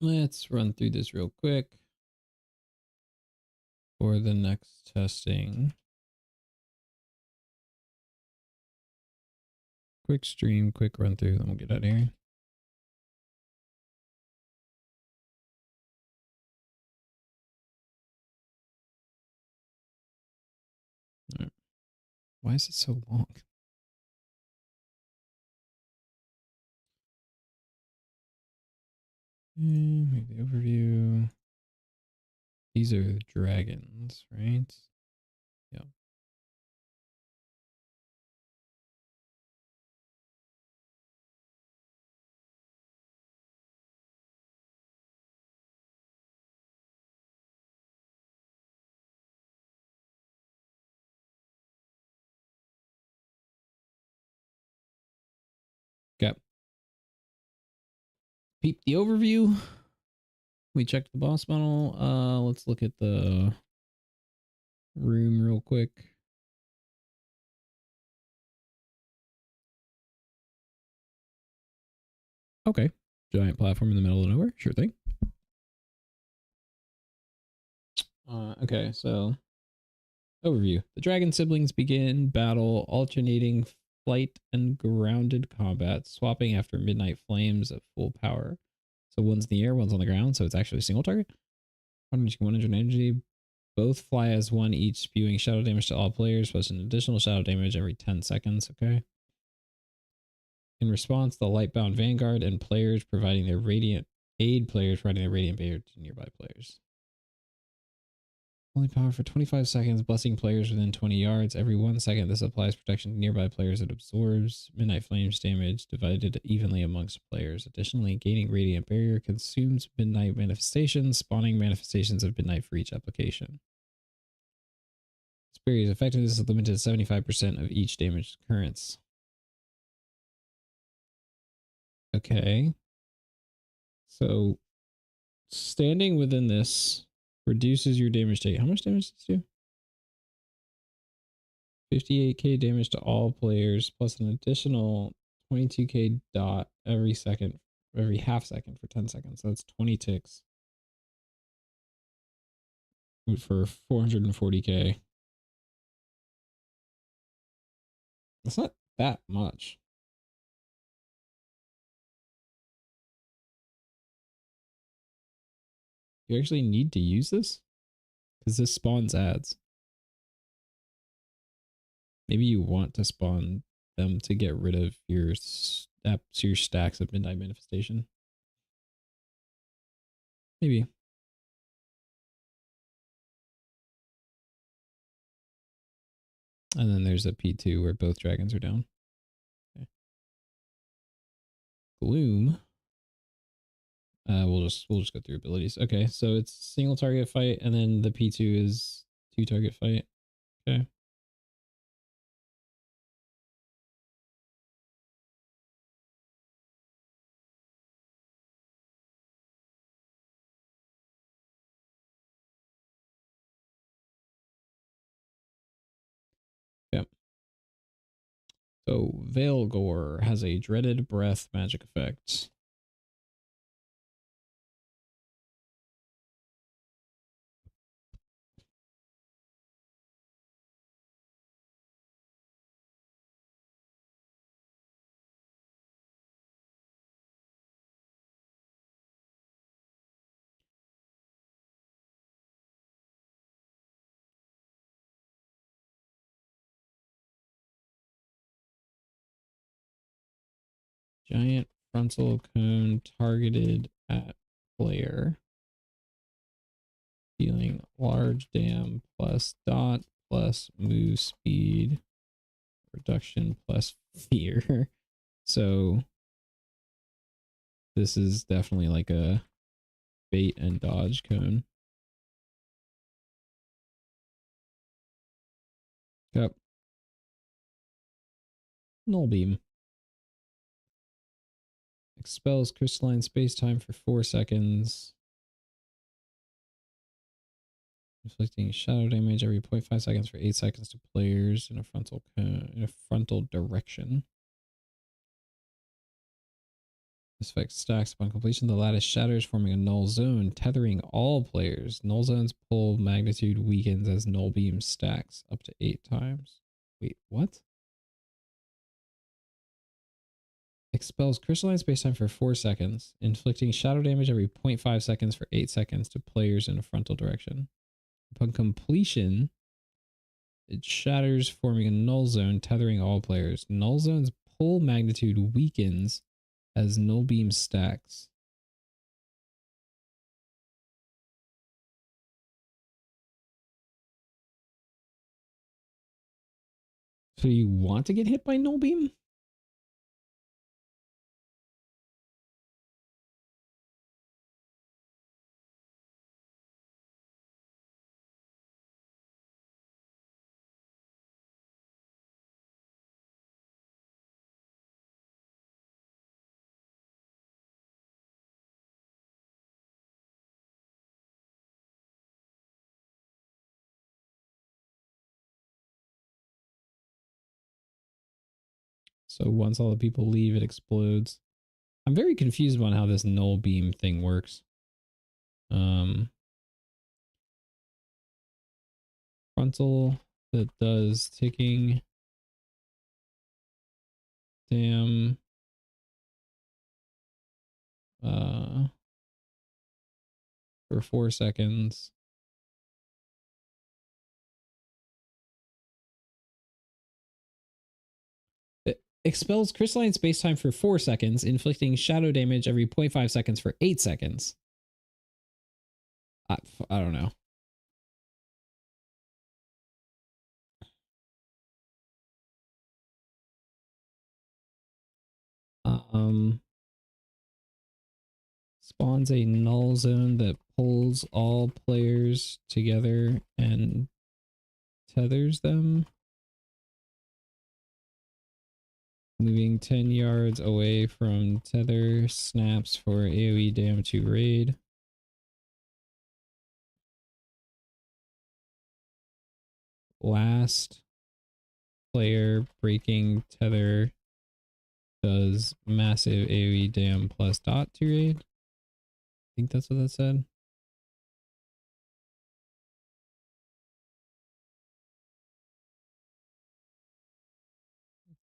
Let's run through this real quick for the next testing. Quick stream, quick run through, then we'll get out of here. All right. Why is it so long? Maybe the overview. These are dragons, right? Yeah. Okay. Peep the overview. We checked the boss model. Let's look at the room real quick. Okay. Giant platform in the middle of nowhere. Sure thing. Okay, so overview. The dragon siblings begin battle, alternating flight and grounded combat, swapping after midnight flames at full power. So one's in the air, one's on the ground, so it's actually a single target. 100 energy. Both fly as one, each spewing shadow damage to all players, plus an additional shadow damage every 10 seconds. Okay. In response, the Lightbound Vanguard and players providing their radiant barrier to nearby players. Only power for 25 seconds, blessing players within 20 yards. Every 1 second, this applies protection to nearby players. It absorbs Midnight Flames damage divided evenly amongst players. Additionally, gaining Radiant Barrier consumes Midnight Manifestations, spawning manifestations of Midnight for each application. This barrier's effectiveness is limited to 75% of each damaged occurrence. Okay. So, standing within this reduces your damage take. How much damage does this do? 58k damage to all players, plus an additional 22k dot every second, every half second for 10 seconds. So that's 20 ticks for 440k. That's not that much. You actually need to use this? Because this spawns ads. Maybe you want to spawn them to get rid of your stacks of Midnight Manifestation. Maybe. And then there's a P2 where both dragons are down. Okay. Gloom. We'll just go through abilities. Okay, so it's single target fight, and then the P2 is 2 target fight. Okay. Yep. So Veil Gore has a dreaded breath magic effect. Giant frontal cone targeted at player. Dealing large dam plus dot plus move speed. Reduction plus fear. So this is definitely like a bait and dodge cone. Yep. Null beam. Expels crystalline space-time for 4 seconds. Inflicting shadow damage every 0.5 seconds for 8 seconds to players in a frontal direction. This effect stacks upon completion. The lattice shatters, forming a null zone, tethering all players. Null zone's pull magnitude weakens as null beam stacks up to 8 times. Wait, what? Expels crystalline spacetime for 4 seconds, inflicting shadow damage every 0.5 seconds for 8 seconds to players in a frontal direction. Upon completion, it shatters, forming a null zone, tethering all players. Null zone's pull magnitude weakens as null beam stacks. So you want to get hit by null beam? So once all the people leave, it explodes. I'm very confused about how this null beam thing works. Frontal that does ticking. Damn. For 4 seconds. It expels crystalline spacetime for 4 seconds, inflicting shadow damage every 0.5 seconds for 8 seconds. I don't know. Spawns a null zone that pulls all players together and tethers them, moving 10 yards away from tether. Snaps for AoE dam to raid. Last player breaking tether does massive AoE dam plus dot to raid. I think that's what that said.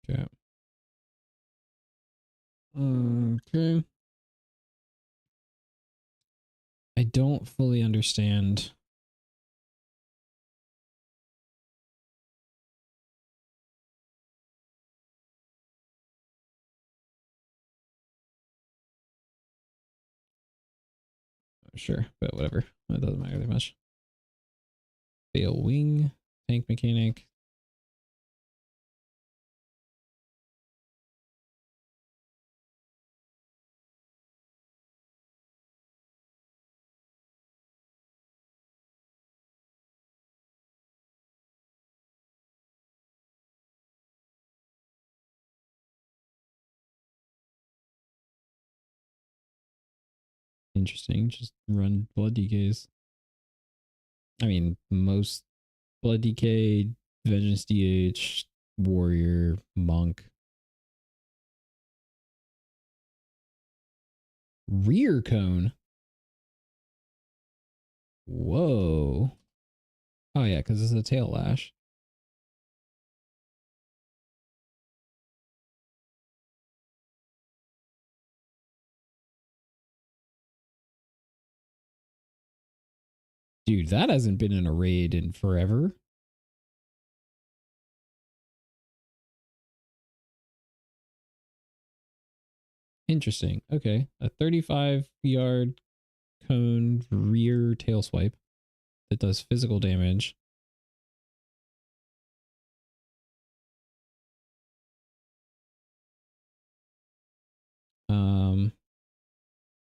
Okay. Okay. I don't fully understand. Sure, but whatever. It doesn't matter that much. Fail wing, tank mechanic. Interesting. Just run blood DKs. I mean, most blood DK, vengeance DH, warrior, monk. Rear cone. Whoa. Oh yeah, because it's a tail lash. Dude, that hasn't been in a raid in forever. Interesting. Okay. A 35-yard cone rear tail swipe that does physical damage.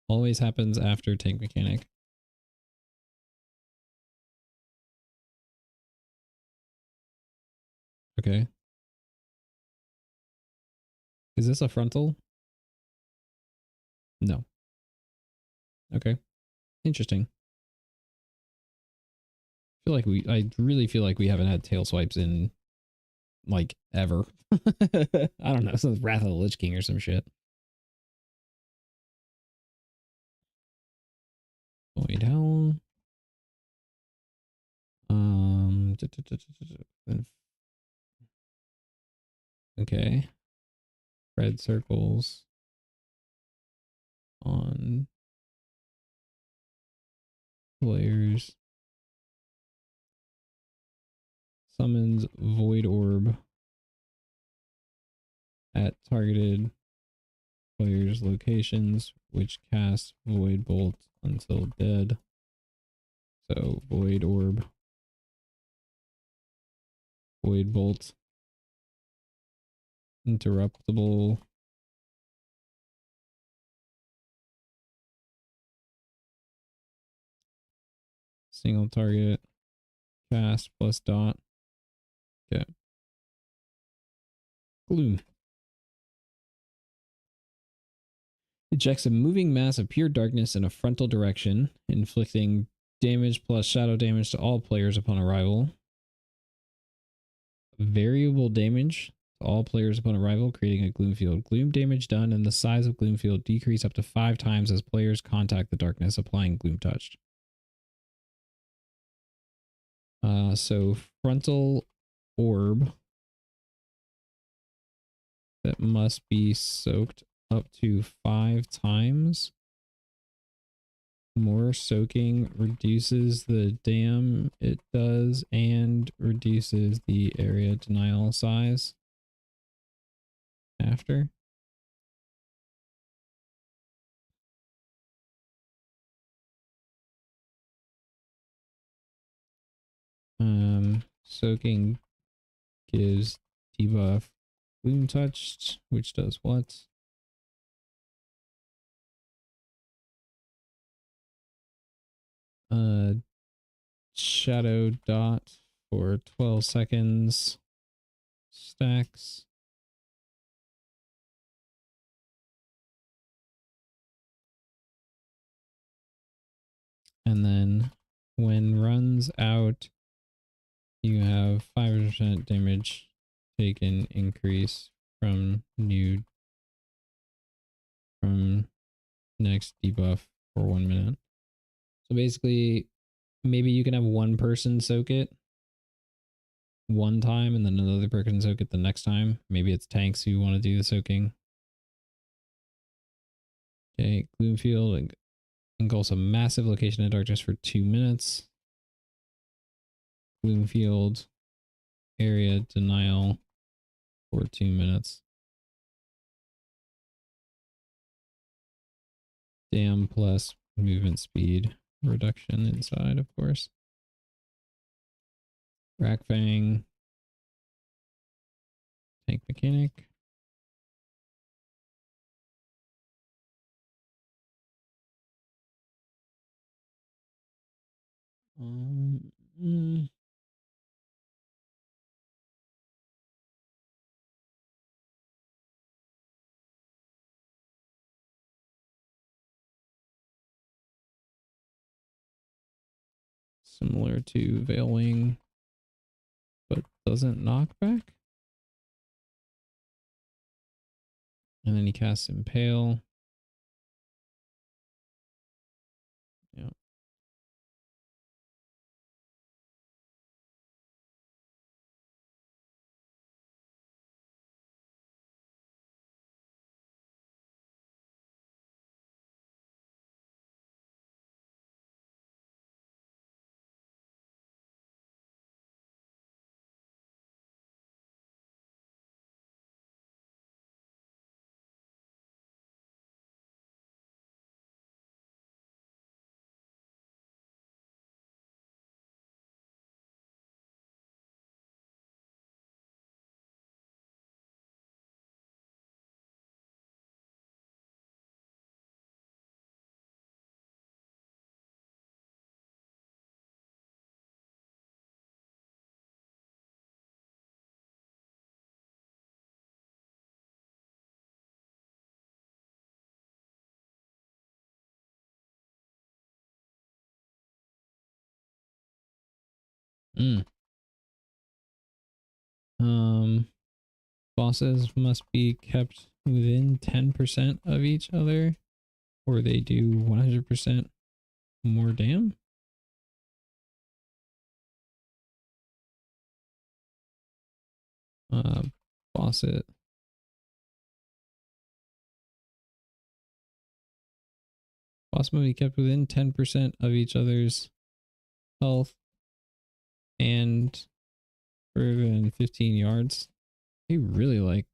Always happens after tank mechanic. Okay. Is this a frontal? No. Okay. Interesting. I really feel like we haven't had tail swipes in like ever. I don't know, some Wrath of the Lich King or some shit. Void Howl. Okay. Red circles on players. Summons Void Orb at targeted players' locations, which cast Void Bolt until dead. So Void Orb, Void Bolt, interruptible. Single target, cast plus dot. Okay. Gloom. Ejects a moving mass of pure darkness in a frontal direction, inflicting damage plus shadow damage to all players upon arrival. Variable damage to all players upon arrival, creating a gloom field. Gloom damage done and the size of gloom field decrease up to 5 times as players contact the darkness, applying gloom touch. So frontal orb that must be soaked up to 5 times. More soaking reduces the dam it does and reduces the area denial size after. Soaking gives debuff Gloom Touched, which does what? Shadow Dot for 12 seconds. Stacks. And then when runs out, you have 5% damage taken increase from next debuff for 1 minute. So basically, maybe you can have one person soak it one time and then another person soak it the next time. Maybe it's tanks who want to do the soaking. Okay, Gloomfield engulfs a massive location of darkness for 2 minutes. Gloomfield area denial for 2 minutes. Dam plus movement speed reduction inside, of course. Rackfang. Tank mechanic. Similar to Veilwing, but doesn't knock back. And then he casts Impale. Yeah. Bosses must be kept within 10% of each other, or they do 100%. more dam. Boss it. Boss must be kept within 10% of each other's health and further than 15 yards. They really like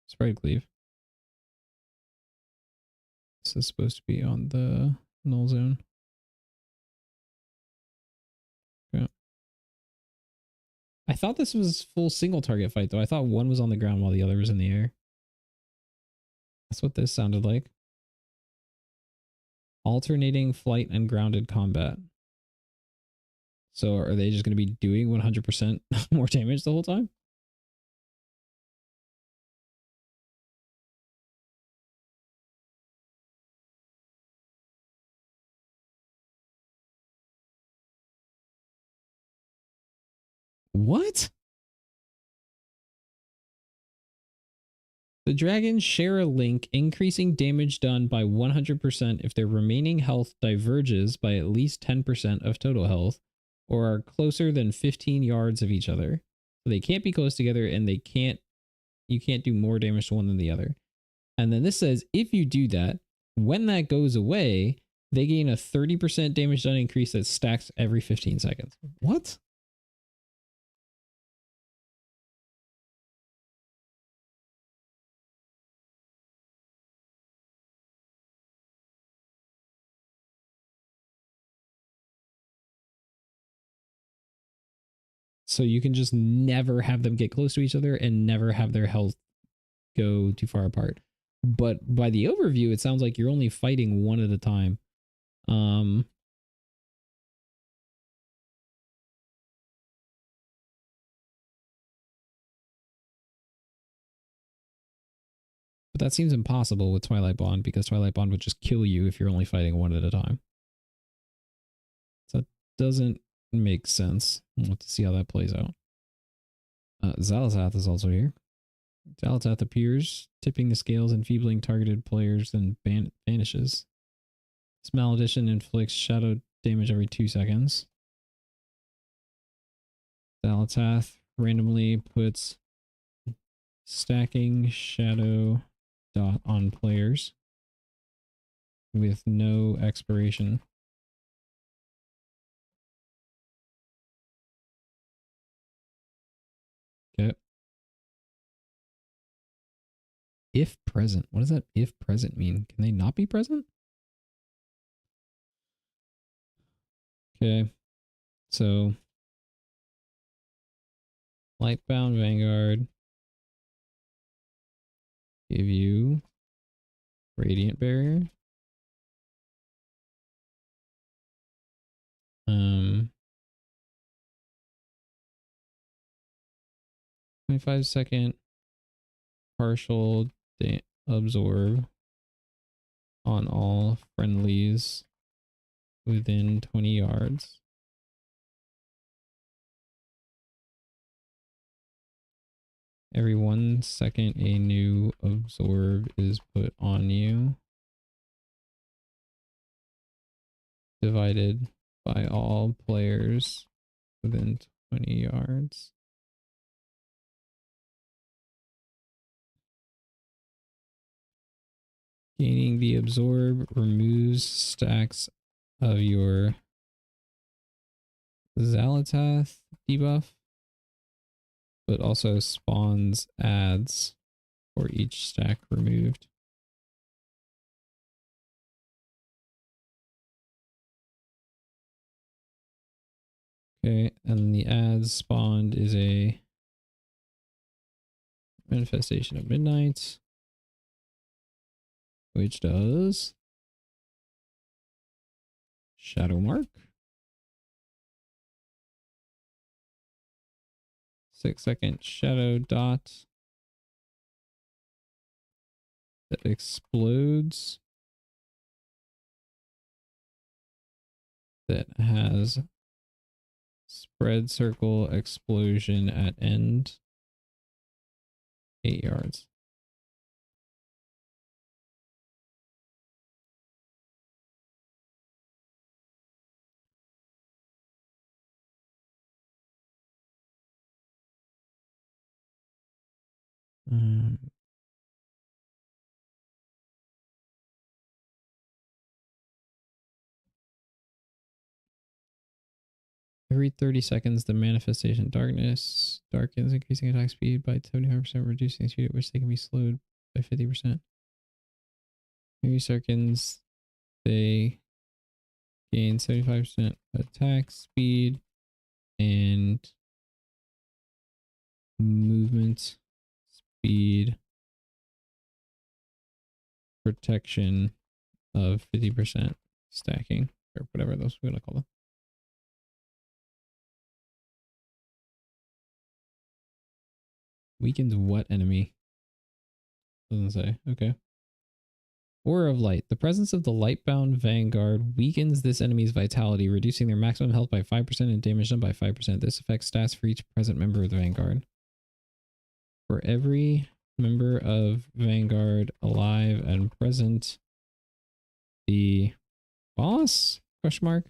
spread cleave. This is supposed to be on the null zone. Okay. I thought this was full single target fight though. I thought one was on the ground while the other was in the air. That's what this sounded like. Alternating flight and grounded combat. So are they just going to be doing 100% more damage the whole time? What? The dragons share a link, increasing damage done by 100% if their remaining health diverges by at least 10% of total health, or are closer than 15 yards of each other. So they can't be close together, and you can't do more damage to one than the other. And then this says, if you do that, when that goes away, they gain a 30% damage done increase that stacks every 15 seconds. What? So you can just never have them get close to each other and never have their health go too far apart. But by the overview, it sounds like you're only fighting one at a time. But that seems impossible with Twilight Bond because Twilight Bond would just kill you if you're only fighting one at a time. So that doesn't make sense. We'll have to see how that plays out. Zalazath is also here. Zalazath appears, tipping the scales, enfeebling targeted players, then vanishes. This malediction inflicts shadow damage every 2 seconds. Zalazath randomly puts stacking shadow dot on players with no expiration. Okay. If present. What does that if present mean? Can they not be present? Okay. So Lightbound Vanguard give you Radiant Barrier. 25-second partial absorb on all friendlies within 20 yards. Every 1 second a new absorb is put on you. Divided by all players within 20 yards. Gaining the absorb removes stacks of your Zalatath debuff, but also spawns adds for each stack removed. Okay, and the adds spawned is a Manifestation of Midnight, which does Shadow Mark, 6-second shadow dot that explodes, that has spread circle explosion at end 8 yards. Every 30 seconds, the manifestation darkness darkens, increasing attack speed by 75%, reducing the speed at which they can be slowed by 50%. Every seconds, they gain 75% attack speed and movement speed protection of 50% stacking, or whatever those we're gonna call them. Weakens what enemy? Doesn't say. Okay. Aura of Light. The presence of the Lightbound Vanguard weakens this enemy's vitality, reducing their maximum health by 5% and damage done by 5%. This affects stats for each present member of the Vanguard. For every member of Vanguard alive and present, the boss, question mark,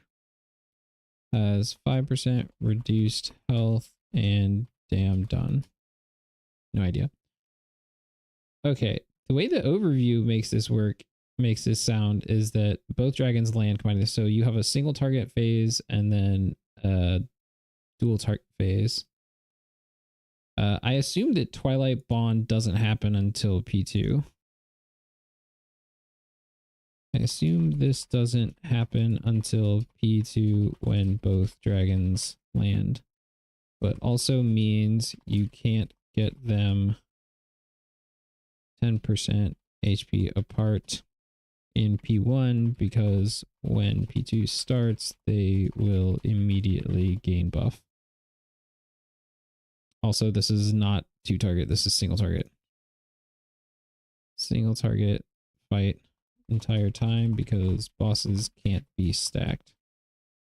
has 5% reduced health and dam done. No idea. Okay, the way the overview makes this work, makes this sound, is that both dragons land combined. So you have a single target phase and then a dual target phase. I assume that Twilight Bond doesn't happen until P2. I assume this doesn't happen until P2 when both dragons land, but also means you can't get them 10% HP apart in P1 because when P2 starts, they will immediately gain buff. Also, this is not two target, this is single target. Single target fight entire time because bosses can't be stacked.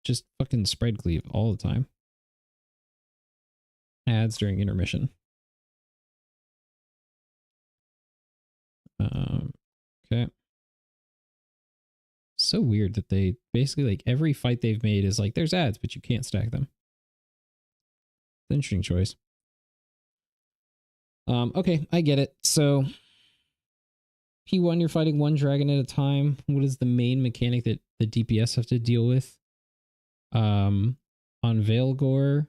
Just fucking spread cleave all the time. Ads during intermission. Okay. So weird that they basically, like, every fight they've made is like, there's ads, but you can't stack them. It's an interesting choice. Okay, I get it. So P1, you're fighting one dragon at a time. What is the main mechanic that the DPS have to deal with? On Veilgore,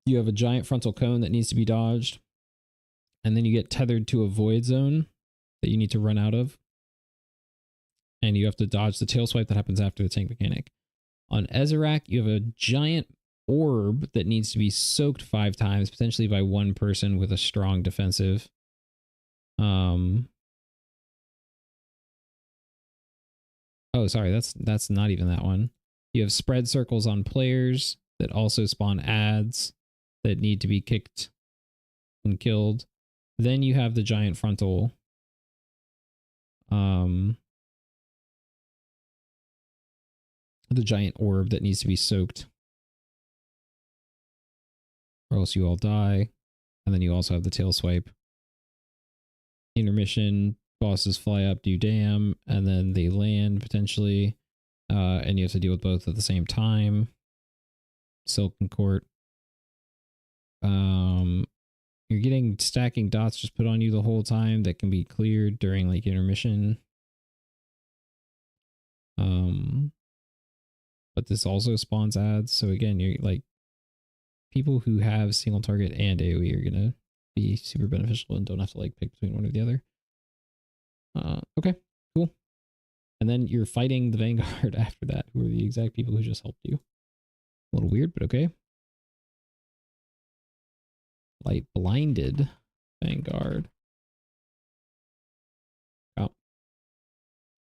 you have a giant frontal cone that needs to be dodged. And then you get tethered to a void zone that you need to run out of. And you have to dodge the tail swipe that happens after the tank mechanic. On Ezerak, you have a giant orb that needs to be soaked 5 times, potentially by one person with a strong defensive. Oh, sorry, that's not even that one. You have spread circles on players that also spawn ads that need to be kicked and killed. Then you have the giant frontal. The giant orb that needs to be soaked, or else you all die. And then you also have the tail swipe. Intermission, bosses fly up, do dam, and then they land potentially. And you have to deal with both at the same time. Silken Court. You're getting stacking dots just put on you the whole time that can be cleared during like intermission. But this also spawns ads. So again, you're like, people who have single target and AoE are gonna be super beneficial and don't have to like pick between one or the other. Okay, cool. And then you're fighting the Vanguard after that, who are the exact people who just helped you. A little weird, but okay. Light blinded Vanguard. Oh.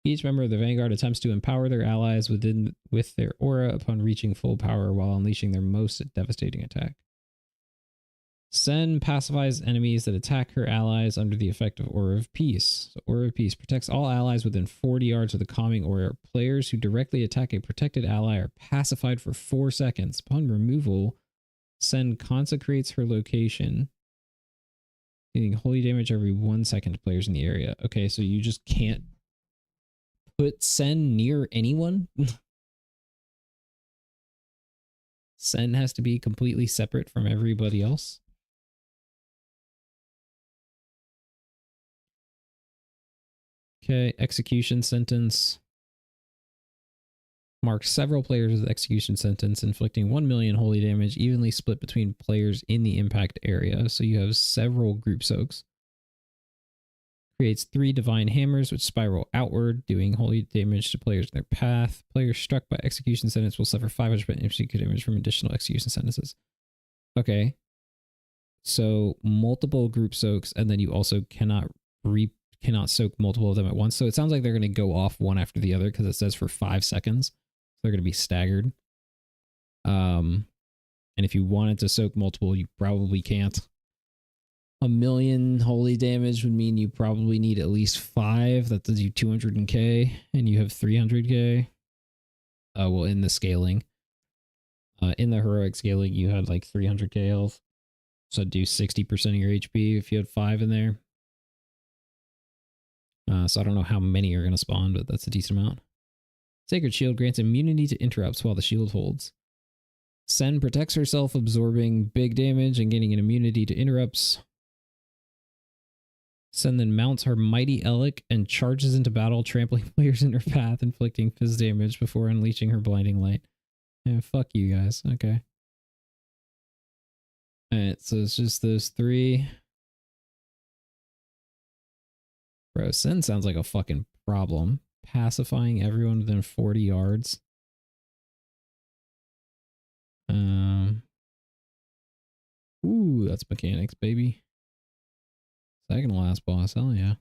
Each member of the Vanguard attempts to empower their allies with their aura upon reaching full power while unleashing their most devastating attack. Sen pacifies enemies that attack her allies under the effect of Aura of Peace. So Aura of Peace protects all allies within 40 yards of the calming aura. Players who directly attack a protected ally are pacified for 4 seconds. Upon removal, Sen consecrates her location, dealing holy damage every 1 second to players in the area. Okay, so you just can't put Sen near anyone? Sen has to be completely separate from everybody else? Okay, execution sentence. Marks several players with execution sentence, inflicting 1 million holy damage, evenly split between players in the impact area. So you have several group soaks. Creates 3 divine hammers which spiral outward, doing holy damage to players in their path. Players struck by execution sentence will suffer 500% execution damage from additional execution sentences. Okay. So multiple group soaks, and then you also cannot soak multiple of them at once. So it sounds like they're going to go off one after the other because it says for 5 seconds. So they're going to be staggered. And if you wanted to soak multiple, you probably can't. 1 million holy damage would mean you probably need at least 5. That does you 200k, and you have 300k. Well, in the scaling. In the heroic scaling, you had like 300k health. So do 60% of your HP if you had 5 in there. So I don't know how many are going to spawn, but that's a decent amount. Sacred Shield grants immunity to interrupts while the shield holds. Sen protects herself, absorbing big damage and gaining an immunity to interrupts. Sen then mounts her mighty Elic and charges into battle, trampling players in her path, inflicting fizz damage before unleashing her blinding light. And fuck you guys. Okay. Alright, so it's just those 3. Bro, Sen sounds like a fucking problem. Pacifying everyone within 40 yards. Ooh, that's mechanics, baby. Second last boss, hell yeah.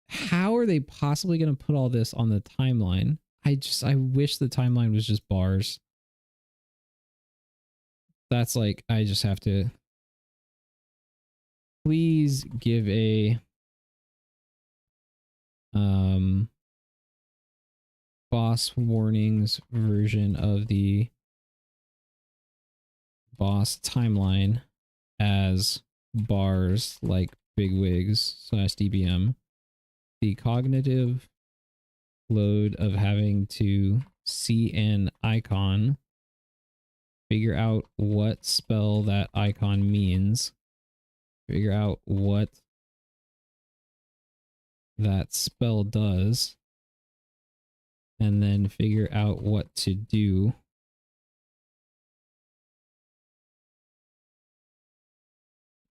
How are they possibly going to put all this on the timeline? I wish the timeline was just bars. That's like, I just have to. Please give a boss warnings version of the boss timeline as bars like bigwigs / DBM. The cognitive load of having to see an icon, figure out what spell that icon means, figure out what that spell does, and then figure out what to do.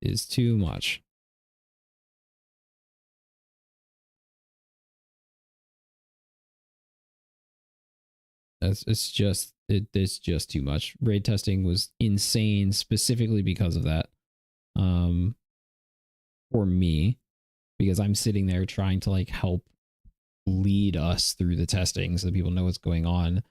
Is too much. It's just too much. Raid testing was insane specifically because of that. For me, because I'm sitting there trying to like help lead us through the testing so that people know what's going on.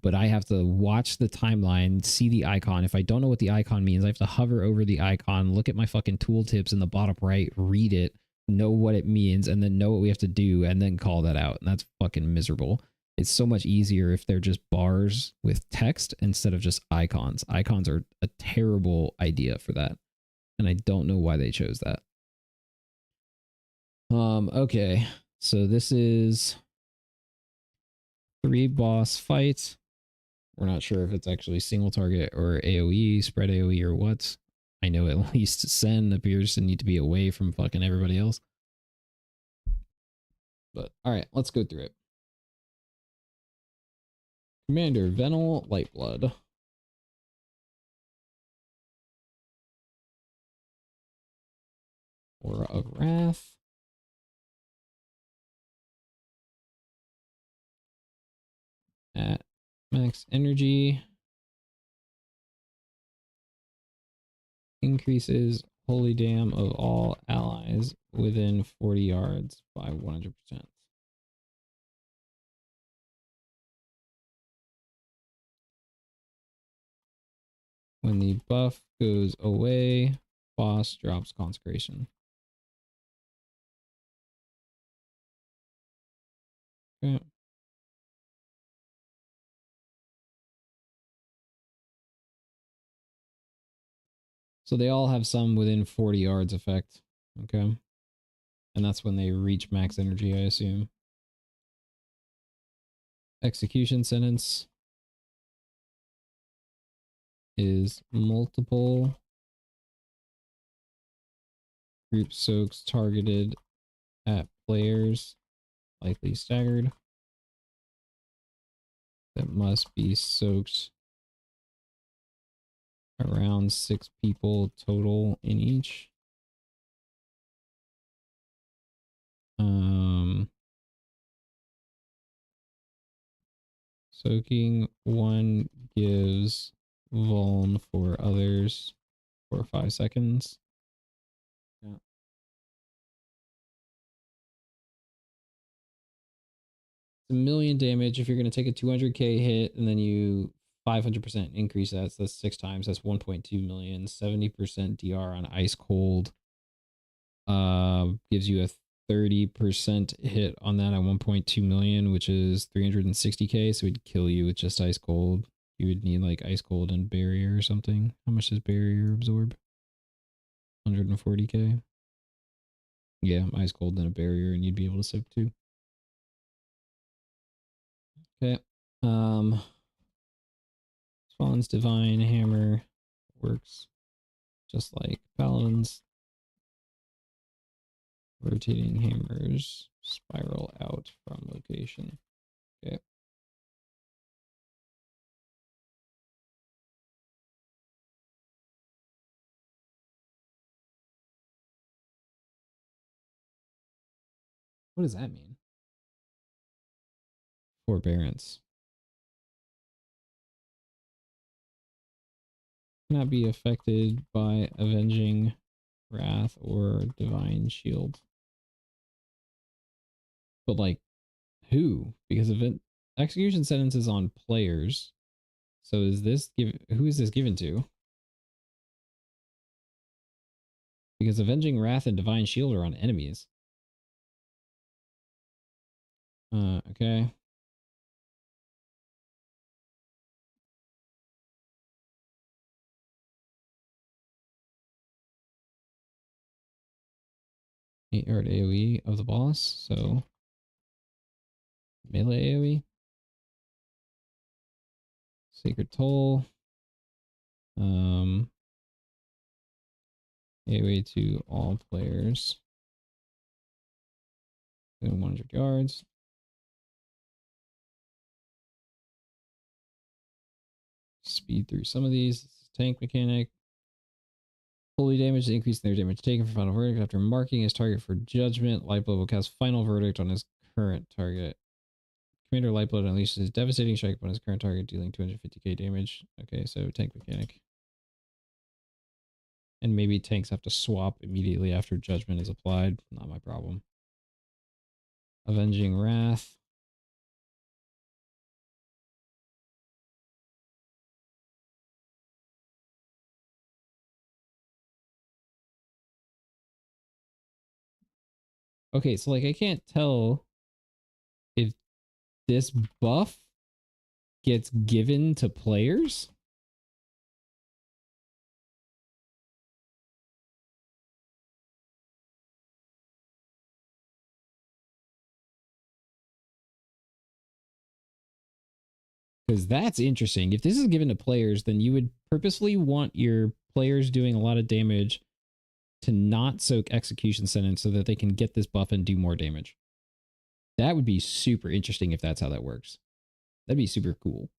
But I have to watch the timeline, see the icon. If I don't know what the icon means, I have to hover over the icon, look at my fucking tooltips in the bottom right, read it, know what it means, and then know what we have to do, and then call that out. And that's fucking miserable. It's so much easier if they're just bars with text instead of just icons. Icons are a terrible idea for that. And I don't know why they chose that. Okay. So this is 3 boss fights. We're not sure if it's actually single target or AoE, spread AoE or what. I know at least Sen appears to need to be away from fucking everybody else. But alright, let's go through it. Commander Venal Lightblood. Aura of Wrath. At max energy. Increases holy dam of all allies within 40 yards by 100%. When the buff goes away, boss drops consecration. Okay. So they all have some within 40 yards effect. Okay. And that's when they reach max energy, I assume. Execution sentence is multiple Group soaks targeted at players, likely staggered. That must be soaked around 6 people total in each. Soaking 1 gives vuln for others for 5 seconds. Yeah. It's 1,000,000 damage if you're going to take a 200k hit and then you 500% increase that. So that's 6 times. That's 1.2 million. 70% DR on ice cold. Gives you a 30% hit on that at 1.2 million, which is 360k. So it'd kill you with just ice cold. You would need like ice cold and barrier or something. How much does barrier absorb? 140k. Yeah, ice cold and a barrier, and you'd be able to soak too. Okay. Spawn's divine hammer works just like paladins. Rotating hammers spiral out from location. Okay. What does that mean? Forbearance. Cannot be affected by avenging wrath or divine shield. But like who? Because event execution sentence is on players. So is this who is this given to? Because avenging wrath and divine shield are on enemies. Okay. Or AoE of the boss, so melee AoE. Sacred Toll. AoE to all players within 100 yards. Speed through some of these. Tank mechanic. Holy damage, increase their damage taken for final verdict after marking his target for judgment. Lightblood will cast final verdict on his current target. Commander Lightblood unleashes his devastating strike upon his current target, dealing 250k damage. Okay, so tank mechanic. And maybe tanks have to swap immediately after judgment is applied. Not my problem. Avenging Wrath. Okay, so like I can't tell if this buff gets given to players. Because that's interesting. If this is given to players, then you would purposely want your players doing a lot of damage to not soak execution sentence so that they can get this buff and do more damage. That would be super interesting if that's how that works. That'd be super cool.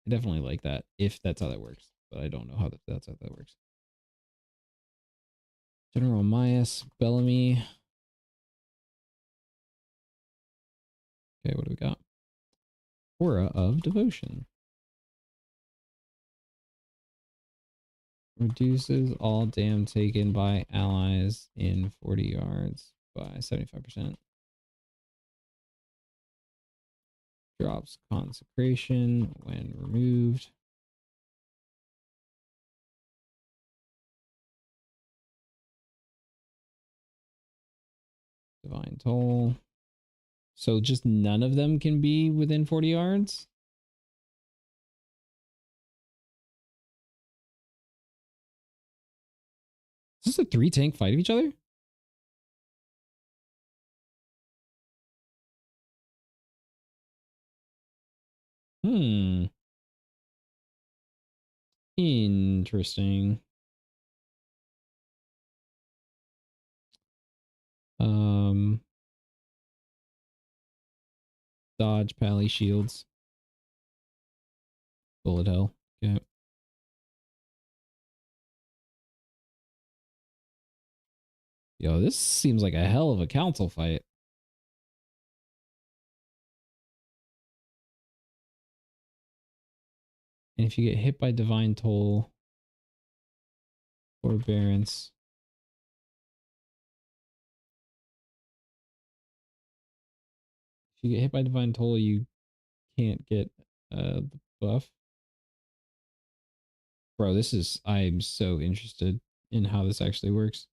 I definitely like that if that's how that works, but I don't know how that's how that works. General Myas, Bellamy. Okay, what do we got? Aura of Devotion. Reduces all damage taken by allies in 40 yards by 75%. Drops consecration when removed. Divine Toll. So just none of them can be within 40 yards? Is this a 3 tank fight of each other? Interesting. Um, dodge pally shields. Bullet hell. Okay. Yo, this seems like a hell of a council fight. And if you get hit by divine toll, forbearance. If you get hit by divine toll, you can't get the buff. Bro, this is, I'm so interested in how this actually works.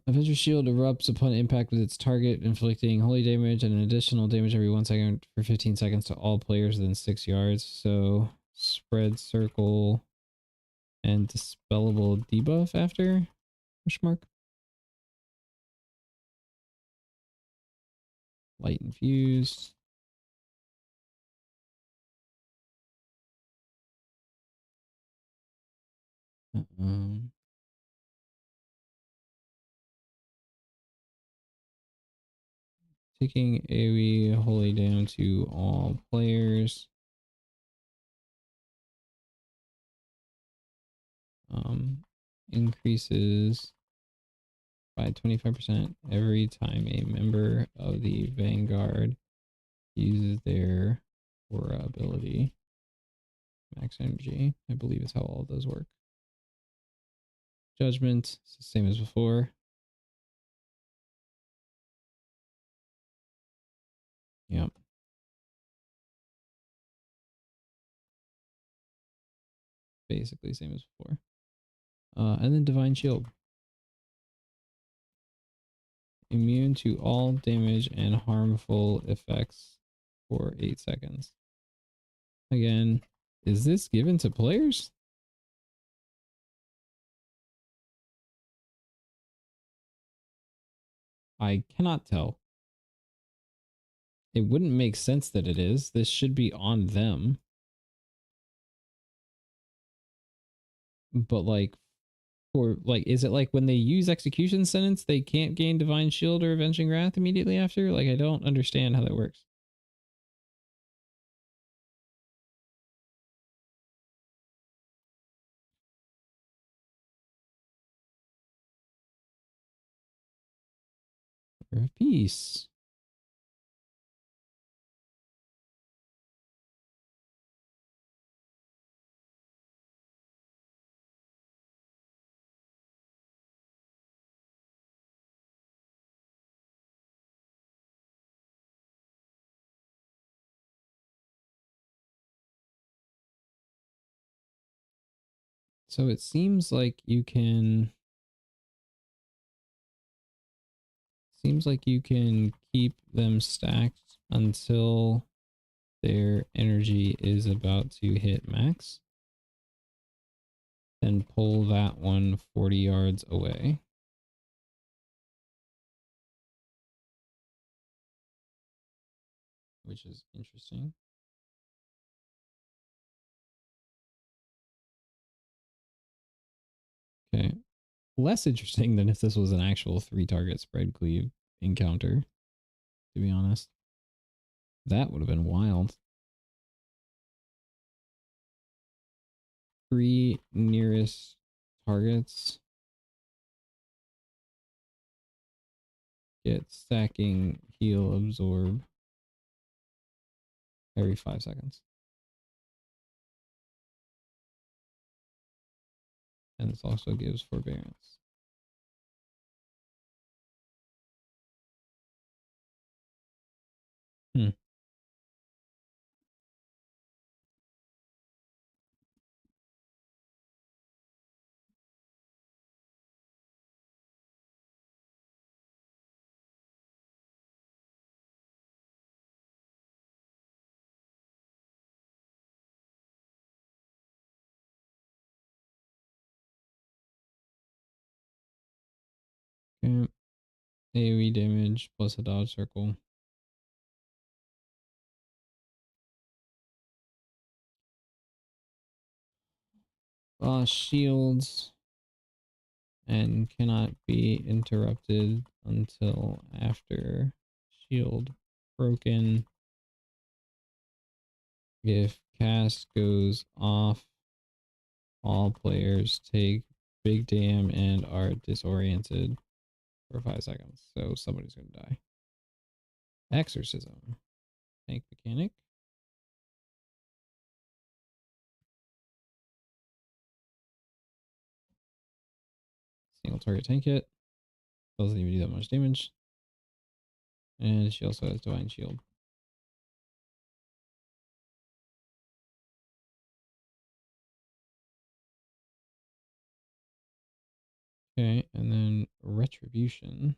Avenger Shield erupts upon impact with its target, inflicting holy damage and an additional damage every 1 second for 15 seconds to all players within 6 yards. So, spread circle and dispellable debuff after? Question mark. Light infused. Um, taking AoE holy down to all players. Increases by 25% every time a member of the Vanguard uses their aura ability. Max energy, I believe, is how all of those work. Judgment, it's the same as before. Yep. Basically same as before. And then Divine Shield. Immune to all damage and harmful effects for 8 seconds. Again, is this given to players? I cannot tell. It wouldn't make sense that it is. This should be on them. But like, or like, is it like when they use execution sentence, they can't gain divine shield or avenging wrath immediately after? Like, I don't understand how that works. Or peace. So it seems like you can keep them stacked until their energy is about to hit max. Then pull that one 40 yards away. Which is interesting. Okay. Less interesting than if this was an actual 3-target spread cleave encounter, to be honest. That would have been wild. 3 nearest targets get stacking heal absorb every 5 seconds. And this also gives forbearance. Hmm. Okay. AoE damage plus a dodge circle. Boss shields and cannot be interrupted until after shield broken. If cast goes off, all players take big damn and are disoriented for 5 seconds. So somebody's gonna die. Exorcism. Tank mechanic. Single target tank hit. Doesn't even do that much damage. And she also has divine shield. Okay, and then retribution.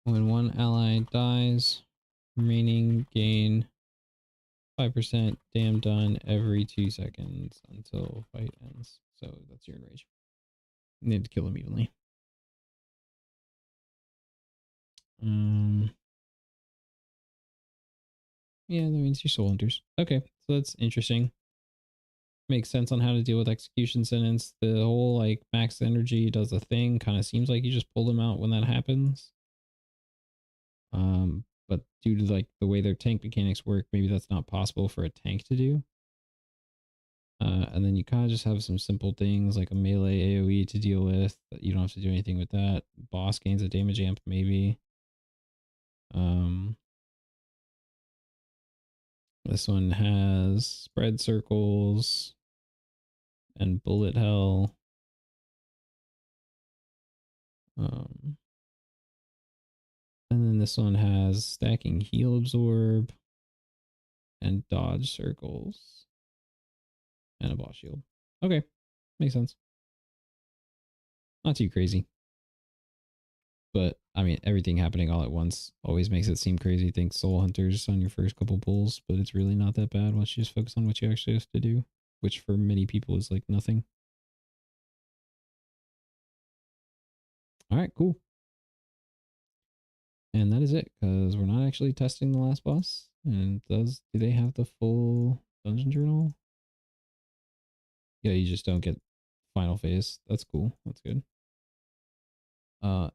When one ally dies, remaining gain 5% damn done every 2 seconds until fight ends. So that's your enrage. You need to kill them evenly. Yeah, that means you're soul hunters. Okay, so that's interesting. Makes sense on how to deal with execution sentence. The whole like max energy does a thing. Kind of seems like you just pull them out when that happens. But due to like the way their tank mechanics work, maybe that's not possible for a tank to do. And then you kind of just have some simple things like a melee AoE to deal with. That you don't have to do anything with that. Boss gains a damage amp maybe. This one has spread circles and bullet hell. And then this one has stacking heal absorb and dodge circles and a boss shield. Okay, makes sense. Not too crazy. But I mean, everything happening all at once always makes it seem crazy. Think soul hunters on your first couple pulls, but it's really not that bad once you just focus on what you actually have to do, which for many people is like nothing. All right, cool. And that is it, because we're not actually testing the last boss. And do they have the full dungeon journal? Yeah, you just don't get final phase. That's cool. That's good.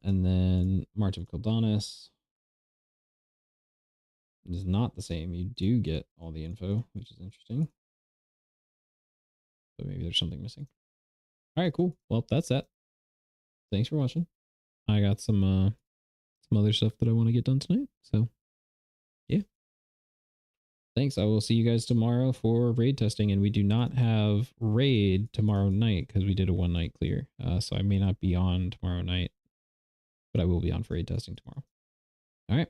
And then March of Kildonis is not the same. You do get all the info, which is interesting. But maybe there's something missing. All right, cool. Well, that's that. Thanks for watching. I got some other stuff that I want to get done tonight. So yeah. Thanks. I will see you guys tomorrow for raid testing. And we do not have raid tomorrow night because we did a 1 night clear. So I may not be on tomorrow night, but I will be on for raid testing tomorrow. All right.